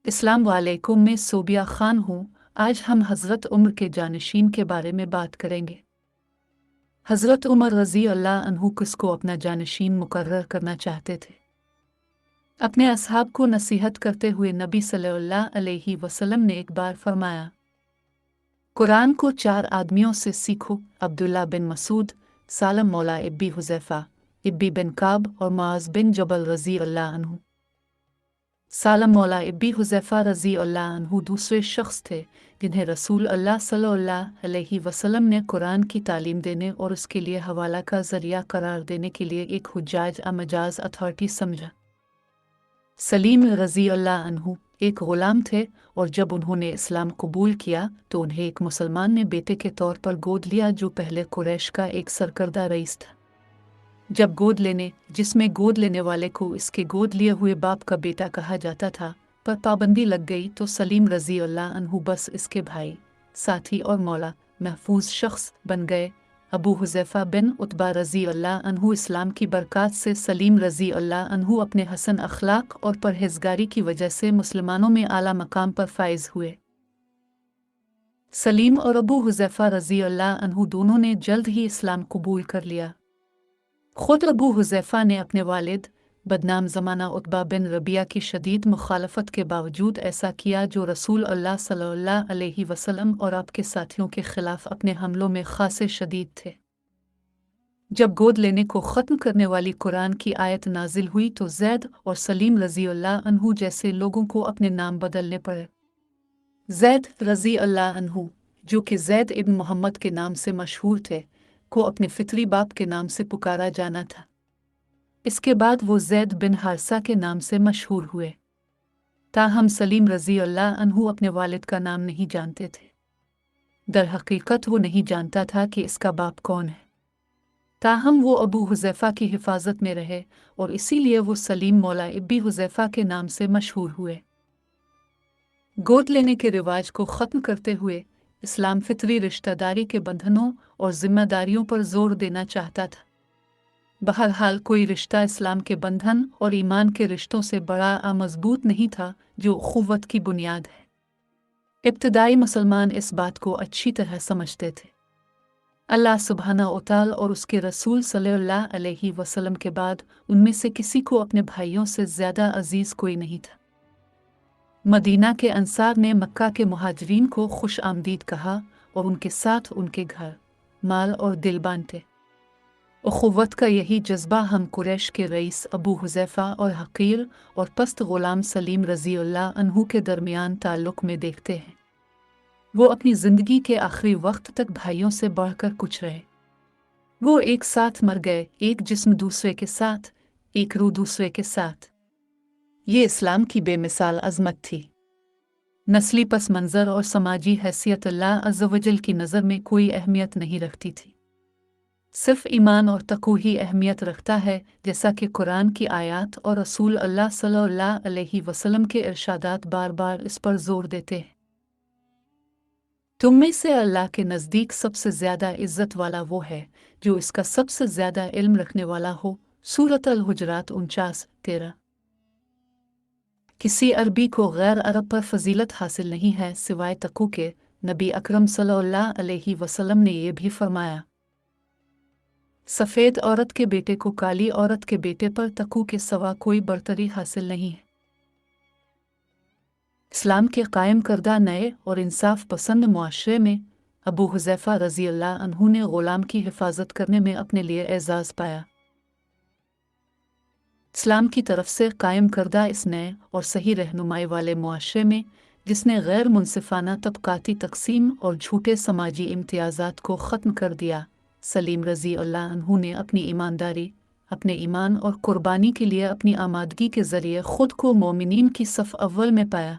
अस्सलाम वालेकुम, मैं सोबिया खान हूँ। आज हम हज़रत उमर के जानशीन के बारे में बात करेंगे। हज़रत उमर रज़ी अल्लाह अन्हु किसको अपना जानशीन मुकर्रर करना चाहते थे। अपने असहाब को नसीहत करते हुए नबी सल्लल्लाहु अलैहि वसल्लम ने एक बार फरमाया, कुरान को 4 आदमियों से सीखो, अब्दुल्ला बिन मसूद, सालम मौला इब्बी हुज़ैफ़ा, इब्बी बिन काब और मुआज़ बिन जबल रज़ी अल्लाह अन्हु। सालम मौला इब्बी हुज़ैफ़ा रज़ी अल्लाह अन्हु दूसरे शख्स थे जिन्हें रसूल अल्लाह सल्लल्लाहु अलैहि वसल्लम ने कुरान की तालीम देने और उसके लिए हवाला का ज़रिया करार देने के लिए एक हुज्जाज मजाज अथॉरिटी समझा। सलीम रज़ी अल्लाह अन्हु एक ग़ुलाम थे और जब उन्होंने इस्लाम कबूल किया तो उन्हें एक मुसलमान ने बेटे के तौर पर गोद लिया जो पहले कुरैश का एक सरकर्दा रईस था। जब जिसमें गोद लेने वाले को इसके गोद लिए हुए बाप का बेटा कहा जाता था पर पाबंदी लग गई तो सलीम रज़ी अल्लाह अन्हु बस इसके भाई, साथी और मौला महफूज शख्स बन गए। अबू हुज़ैफ़ा बिन उतबा रज़ी अल्लाह अन्हु इस्लाम की बरक़ात से सलीम रज़ी अल्लाह अन्हु अपने हसन अखलाक और परहेज़गारी की वजह से मुसलमानों में आला मकाम पर फाइज हुए। सलीम और अबू हुज़ैफ़ा रज़ी अल्लाह अन्हु दोनों ने जल्द ही इस्लाम कबूल कर लिया। खुद अबू हुज़ैफ़ा ने अपने वालिद बदनाम ज़माना उतबा बिन रबिया की शदीद मुखालफत के बावजूद ऐसा किया जो रसूल अल्लाह सल्लल्लाहु अलैहि वसल्लम और आपके साथियों के ख़िलाफ़ अपने हमलों में ख़ासे शदीद थे। जब गोद लेने को ख़त्म करने वाली कुरान की आयत नाजिल हुई तो ज़ैद और सलीम रज़ी अल्लाह अन्हु जैसे लोगों को अपने नाम बदलने पड़े। ज़ैद रज़ी अल्लाह अन्हु, जो कि ज़ैद इब्न मोहम्मद के नाम से मशहूर थे, को अपने फितरी बाप के नाम से पुकारा जाना था। इसके बाद वो ज़ैद बिन हारसा के नाम से मशहूर हुए। ताहम सलीम रज़ी अल्लाह अन्हु अपने वालिद का नाम नहीं जानते थे। दर हकीकत वो नहीं जानता था कि इसका बाप कौन है। ताहम वो अबू हुज़ैफ़ा की हिफाजत में रहे और इसीलिए वो सलीम मौला इब्बी हुज़ैफ़ा के नाम से मशहूर हुए। गोद लेने के रिवाज को ख़त्म करते हुए इस्लाम फितरी रिश्तेदारी के बंधनों और जिम्मेदारियों पर जोर देना चाहता था। बहरहाल कोई रिश्ता इस्लाम के बंधन और ईमान के रिश्तों से बड़ा मजबूत नहीं था जो उख़्वत की बुनियाद है। इब्तदाई मुसलमान इस बात को अच्छी तरह समझते थे। अल्लाह सुब्हाना व तआला और उसके रसूल सल्लल्लाहु अलैहि वसल्लम के बाद उनमें से किसी को अपने भाइयों से ज़्यादा अजीज़ कोई नहीं था। मदीना के अंसार ने मक्का के मुहाजिरीन को खुश आमदीद कहा और उनके साथ उनके घर, माल और दिल बांटे। उख़्वत का यही जज्बा हम कुरैश के रईस अबू हुज़ैफ़ा और हक़ीर और पस्त ग़ुलाम सलीम रज़ी अल्लाह अन्हु के दरमियान ताल्लुक़ में देखते हैं। वो अपनी ज़िंदगी के आखिरी वक्त तक भाइयों से बढ़कर कुछ रहे। वो एक साथ मर गए, एक जिस्म दूसरे के साथ, एक रूह दूसरे के साथ। ये इस्लाम की बेमिसाल अज़मत थी। नस्ली पस मंज़र और समाजी हैसियत अल्लाह अज़्ज़ व जल की नज़र में कोई अहमियत नहीं रखती थी। सिर्फ़ ईमान और तक़वा ही अहमियत रखता है, जैसा कि कुरान की आयत और रसूल अल्लाह सल्लल्लाहु अलैहि वसल्लम के इरशादात बार बार इस पर जोर देते हैं। तुम में से अल्लाह के नज़दीक सबसे ज़्यादा इज़्ज़त वाला वो है जो इसका सबसे ज़्यादा इल्म रखने वाला हो। सूरत अल-हुजरात 49-13। किसी अरबी को गैर अरब पर फजीलत हासिल नहीं है सिवाय तक़वा के। नबी अकरम सल्लल्लाहु अलैहि वसल्लम ने यह भी फरमाया, सफ़ेद औरत के बेटे को काली औरत के बेटे पर तक़वा के सिवा कोई बरतरी हासिल नहीं है। इस्लाम के कायम करदा नए और इंसाफ पसंद मुआशरे में अबू हुज़ैफ़ा रज़ी अल्लाह अन्हु ने ग़ुलाम की हिफाजत करने में अपने लिए एज़ाज़ पाया। इस्लाम की तरफ से कायम करदा इस नए और सही रहनुमाई वाले मुआशरे में, जिसने गैर मुनसिफ़ाना तबक़ाती तक़सीम और झूठे समाजी इम्तियाज़ात को ख़त्म कर दिया, सलीम रज़ी अल्लाह अन्हु ने अपनी ईमानदारी, अपने ईमान और कुर्बानी के लिए अपनी आमादगी के ज़रिए ख़ुद को मोमिनीन की सफ़ अव्वल में पाया।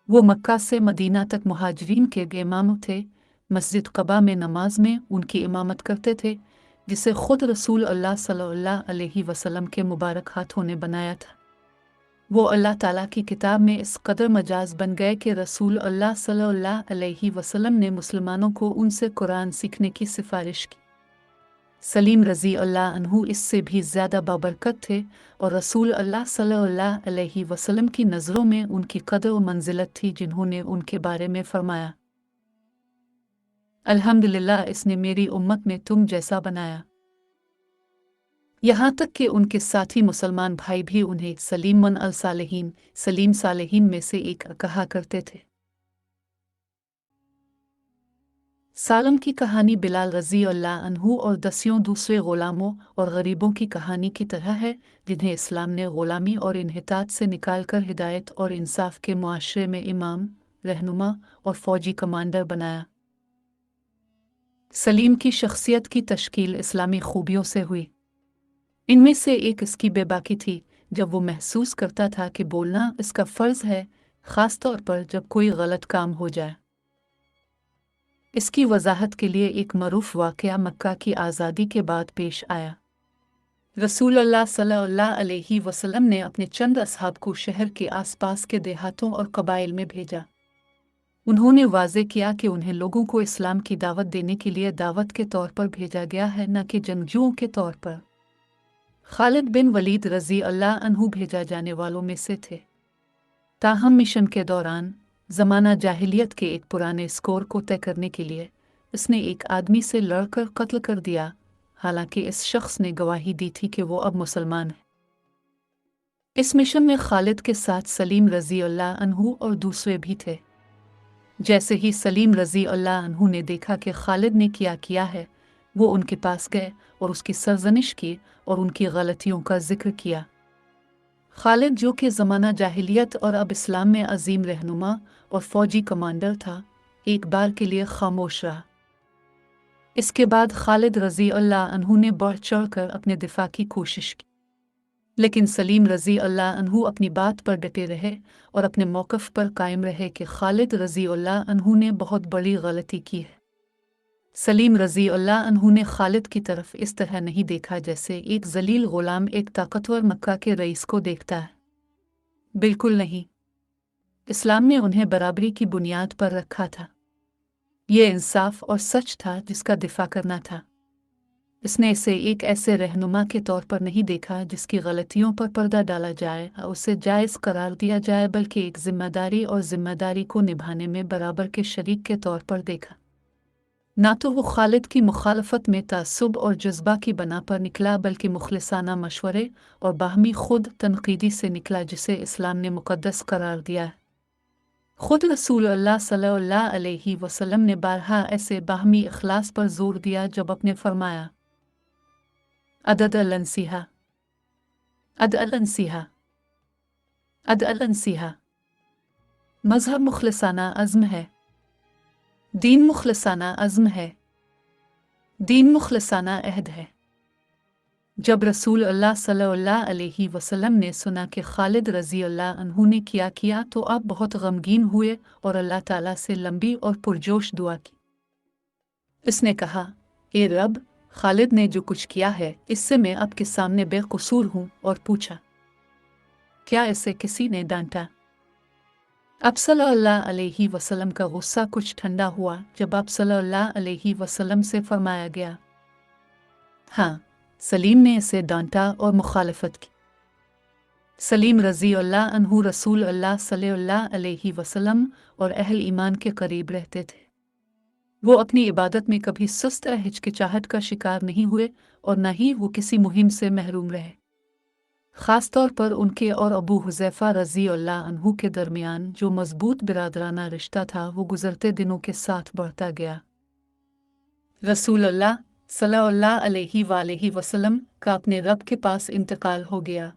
वो मक्का से मदीना तक मुहाजिरीन के इमाम थे। मस्जिद क़बा में नमाज में उनकी इमामत करते थे, जिसे ख़ुद रसूल अल्लाह सल्लल्लाहु अलैहि वसल्लम के मुबारक हाथों ने बनाया था। वो अल्लाह ताला की किताब में इस कदर मजाज बन गए कि रसूल अल्लाह सल्लल्लाहु अलैहि वसल्लम ने मुसलमानों को उनसे कुरान सीखने की सिफारिश की। सलीम रज़ी अल्लाह अन्हु इससे भी ज़्यादा बाबरकत थे और रसूल अल्लाह सल्लल्लाहु अलैहि वसल्लम की नज़रों में उनकी कदर व मंजिलत थी, जिन्होंने उनके बारे में फरमाया, अल्हम्दुलिल्लाह, इसने मेरी उम्मत में तुम जैसा बनाया। यहाँ तक कि उनके साथी मुसलमान भाई भी उन्हें सलीम अल सालेहीन, सलीम सालेहीन में से एक कहा करते थे। सालम की कहानी बिलाल रज़ी अल्लाह अन्हु और 10 दूसरे ग़ुलामों और गरीबों की कहानी की तरह है, जिन्हें इस्लाम ने ग़ुलामी और इन्हितात से निकालकर हिदायत और इंसाफ के मुआशरे में इमाम, रहनुमा और फ़ौजी कमांडर बनाया। सलीम की शख्सियत की तश्कील इस्लामी खूबियों से हुई। इनमें से एक इसकी बेबाकी थी। जब वो महसूस करता था कि बोलना इसका फ़र्ज़ है, ख़ास तौर पर जब कोई गलत काम हो जाए। इसकी वजाहत के लिए एक मरूफ वाक़या मक्का की आज़ादी के बाद पेश आया। रसूल अल्लाह सल्लल्लाहु अलैहि वसल्लम ने अपने चंद असहाब को शहर के आसपास के देहातों और कबाइल में भेजा। उन्होंने वाज़े किया कि उन्हें लोगों को इस्लाम की दावत देने के लिए दावत के तौर पर भेजा गया है, न कि जंगजुओं के तौर पर। खालिद बिन वलीद रज़ी अल्लाह अन्हु भेजा जाने वालों में से थे। ताहम मिशन के दौरान ज़माना जाहिलियत के एक पुराने स्कोर को तय करने के लिए इसने एक आदमी से लड़कर कत्ल कर दिया, हालांकि इस शख्स ने गवाही दी थी कि वो अब मुसलमान है। इस मिशन में खालिद के साथ सलीम रज़ी अल्लाह अन्हु और दूसरे भी थे। जैसे ही सलीम रज़ी अल्लाह अन्हु ने देखा कि खालिद ने क्या किया है, वो उनके पास गए और उसकी सरजनिश की और उनकी गलतियों का जिक्र किया। खालिद, जो कि ज़माना जाहिलियत और अब इस्लाम में अजीम रहनुमा और फ़ौजी कमांडर था, एक बार के लिए खामोश रहा। इसके बाद खालिद रज़ी अल्लाह अन्हु ने बढ़ चढ़ कर अपने दिफा की कोशिश की, लेकिन सलीम रज़ी अल्लाह अन्हु अपनी बात पर डटे रहे और अपने मौक़िफ़ पर कायम रहे कि खालिद रज़ी अल्लाह अन्हु ने बहुत बड़ी गलती की है। सलीम रज़ी अल्लाह अन्हु ने खालिद की तरफ इस तरह नहीं देखा जैसे एक ज़लील ग़ुलाम एक ताकतवर मक्का के रईस को देखता है। बिल्कुल नहीं। इस्लाम ने उन्हें बराबरी की बुनियाद पर रखा था। ये इंसाफ और सच था जिसका दिफा करना था। इसने इसे एक ऐसे रहनुमा के तौर पर नहीं देखा जिसकी गलतियों पर पर्दा डाला जाए और उसे जायज़ करार दिया जाए, बल्कि एक जिम्मेदारी और जिम्मेदारी को निभाने में बराबर के शरीक के तौर पर देखा। ना तो वो खालिद की मुखालफत में तासुब और जज्बा की बना पर निकला, बल्कि मुखलिसाना मशवरे और बाहमी खुद तनकीदी से निकला, जिसे इस्लाम ने मुकद्दस करार दिया है। खुद रसूल अल्लाह सल्लल्लाहु अलैहि वसल्लम ने बारहा ऐसे बाहमी इखलास पर जोर दिया जब अपने फरमाया, अदद अल-नसीहा, अद अल-नसीहा, अद अल-नसीहा। मज़हब मुखलिसाना अज़्म है, दीन मुखलिसाना अज़्म है, दीन मुखलिसाना अहद है। जब रसूल अल्लाह सल्लल्लाहु अलैहि वसल्लम ने सुना कि खालिद रज़ी अल्लाह अन्हु ने किया तो आप बहुत गमगीन हुए और अल्लाह ताला से लंबी और पुरजोश दुआ की। इसने कहा, ए रब, खालिद ने जो कुछ किया है इससे मैं आपके सामने बेकसूर हूँ, और पूछा, क्या इसे किसी ने डांटा? अब सल्लल्लाहु अलैहि वसल्लम का गुस्सा कुछ ठंडा हुआ जब आप सल्लल्लाहु अलैहि वसल्लम से फरमाया गया, हाँ, सलीम ने इसे डांटा और मुखालफत की। सलीम रज़ी अल्लाह अन्हु रसूल अल्लाह सल्लल्लाहु अलैहि वसल्लम और अहल ईमान के करीब रहते थे। वो अपनी इबादत में कभी सुस्त या हिचकिचाहट का शिकार नहीं हुए और न ही वो किसी मुहिम से महरूम रहे। ख़ास तौर पर उनके और अबू हुज़ैफ़ा रज़ी अल्लाह अन्हु के दरमियान जो मज़बूत बिरादराना रिश्ता था, वो गुज़रते दिनों के साथ बढ़ता गया। रसूल अल्लाह सल्लल्लाहु अलैहि वसल्लम का अपने रब के पास इंतकाल हो गया।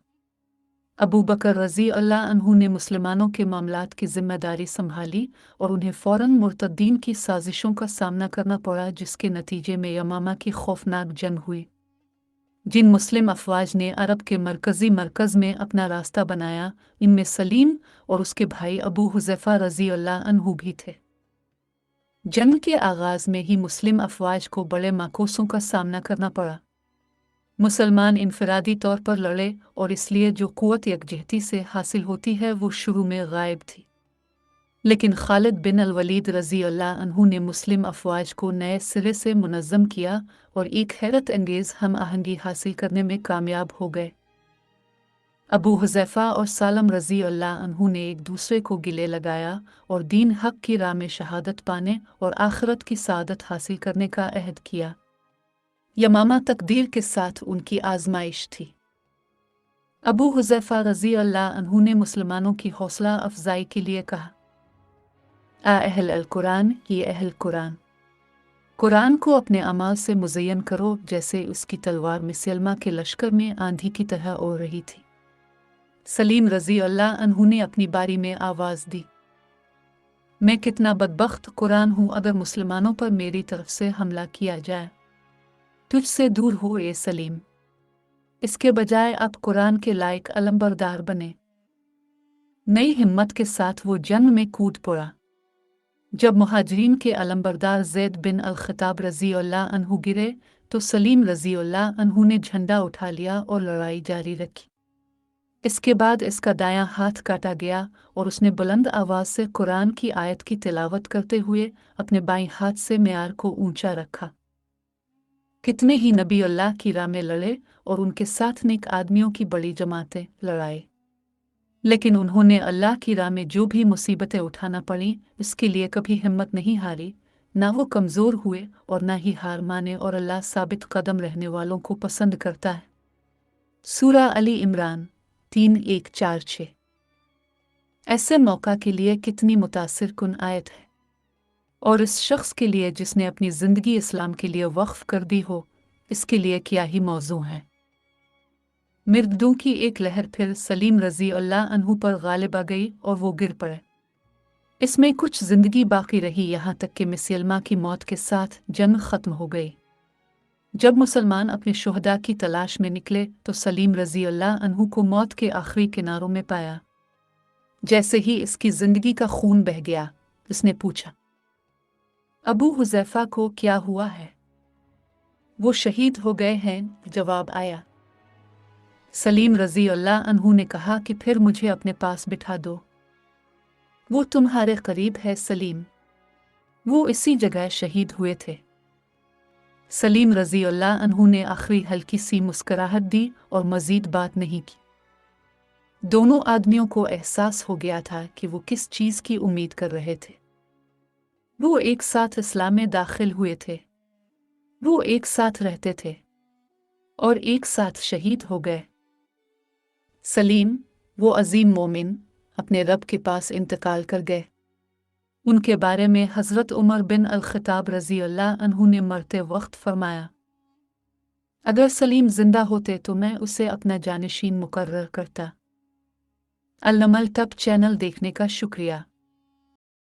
अबू बकर रज़ी अल्लाह अन्हु ने मुसलमानों के मामलात की जिम्मेदारी संभाली और उन्हें फ़ौरन मुर्तद्दीन की साजिशों का सामना करना पड़ा, जिसके नतीजे में यमामा की खौफनाक जंग हुई। जिन मुस्लिम अफवाज ने अरब के मरकज़ी मरकज़ में अपना रास्ता बनाया, इनमें सलीम और उसके भाई अबू हुज़ैफ़ा रज़ी अल्लाह अन्हु भी थे। जंग के आगाज़ में ही मुस्लिम अफवाज को बड़े माकोसों का सामना करना पड़ा। मुसलमान इनफरादी तौर पर लड़े और इसलिए जो क़ुव्वत यकजहती से हासिल होती है वो शुरू में गायब थी। लेकिन खालिद बिन अल-वलीद रज़ी अल्लाह अन्हु ने मुस्लिम अफ़वाज को नए सिरे से मुनज़्ज़म किया और एक हैरत अंगेज़ हम आहंगी हासिल करने में कामयाब हो गए। अबू हुज़ैफ़ा और सालम रज़ी अल्लाह अन्हु ने एक दूसरे को गिले लगाया और दीन हक़ की राह में शहादत पाने और आखिरत की सआदत हासिल करने का अहद किया। यमामा तकदीर के साथ उनकी आज़माइश थी। अबू हुज़ैफ़ा रज़ी अल्लाह अन्हु ने मुसलमानों की हौसला अफ़ज़ाई के लिए कहा, अहल अल कुरान, ये अहल कुरान, कुरान को अपने अमाल से मुज़य्यन करो जैसे उसकी तलवार मुसलमा के लश्कर में आंधी की तरह उड़ रही थी। सलीम रज़ी अल्लाह अन्हु ने अपनी बारी में आवाज़ दी, मैं कितना बदबख्त कुरान हूँ अगर मुसलमानों पर मेरी तरफ से हमला किया जाए। तुझसे दूर हो ए सलीम, इसके बजाय आप कुरान के लायक अलंबरदार बने। नई हिम्मत के साथ वो जंग में कूद पड़ा। जब मुहाजिरीन के अलंबरदार ज़ैद बिन अल-ख़िताब रज़ी अल्लाह अन्हु गिरे तो सलीम रज़ी अल्लाह अन्हु ने झंडा उठा लिया और लड़ाई जारी रखी। इसके बाद इसका दायां हाथ काटा गया और उसने बुलंद आवाज़ से कुरान की आयत की तिलावत करते हुए अपने बाईं हाथ से मियार को ऊंचा रखा। कितने ही नबी अल्लाह की राह में लड़े और उनके साथ नेक आदमियों की बड़ी जमातें लड़ाई, लेकिन उन्होंने अल्लाह की राह में जो भी मुसीबतें उठाना पड़ी इसके लिए कभी हिम्मत नहीं हारी, ना वो कमज़ोर हुए और ना ही हार माने, और अल्लाह साबित कदम रहने वालों को पसंद करता है। सूरा अली इमरान 3:1-4-6। ऐसे मौका के लिए कितनी मुतासिर कुन आयत है, और इस शख्स के लिए जिसने अपनी ज़िंदगी इस्लाम के लिए वक्फ कर दी हो, इसके लिए क्या ही मौजू है। मृदों की एक लहर फिर सलीम रज़ी अल्लाह अन्हु पर गालिब आ गई और वो गिर पड़े। इसमें कुछ ज़िंदगी बाकी रही यहाँ तक कि मुसलमा की मौत के साथ जंग ख़त्म हो गई। जब मुसलमान अपने शुहदा की तलाश में निकले तो सलीम रज़ी अल्लाह अन्हु को मौत के आखिरी किनारों में पाया। जैसे ही इसकी ज़िंदगी का खून बह गया, इसने पूछा, अबू हुज़ैफ़ा को क्या हुआ है? वो शहीद हो गए हैं। जवाब आया। सलीम रज़ी अल्लाह अन्हु ने कहा कि फिर मुझे अपने पास बिठा दो। वो तुम्हारे करीब है सलीम, वो इसी जगह शहीद हुए थे। सलीम रज़ी अल्लाह अन्हु ने आखिरी हल्की सी मुस्कुराहट दी और मज़ीद बात नहीं की। दोनों आदमियों को एहसास हो गया था कि वो किस चीज़ की उम्मीद कर रहे थे। वो एक साथ इस्लाम में दाखिल हुए थे, वो एक साथ रहते थे और एक साथ शहीद हो गए। सलीम, वो अजीम मोमिन, अपने रब के पास इंतकाल कर गए। उनके बारे में हज़रत उमर बिन अल-ख़िताब रज़ी अल्लाह अन्हु ने मरते वक्त फरमाया, अगर सलीम जिंदा होते तो मैं उसे अपना जानशीन मुकर्रर करता। अल-नमल टॉप चैनल देखने का शुक्रिया।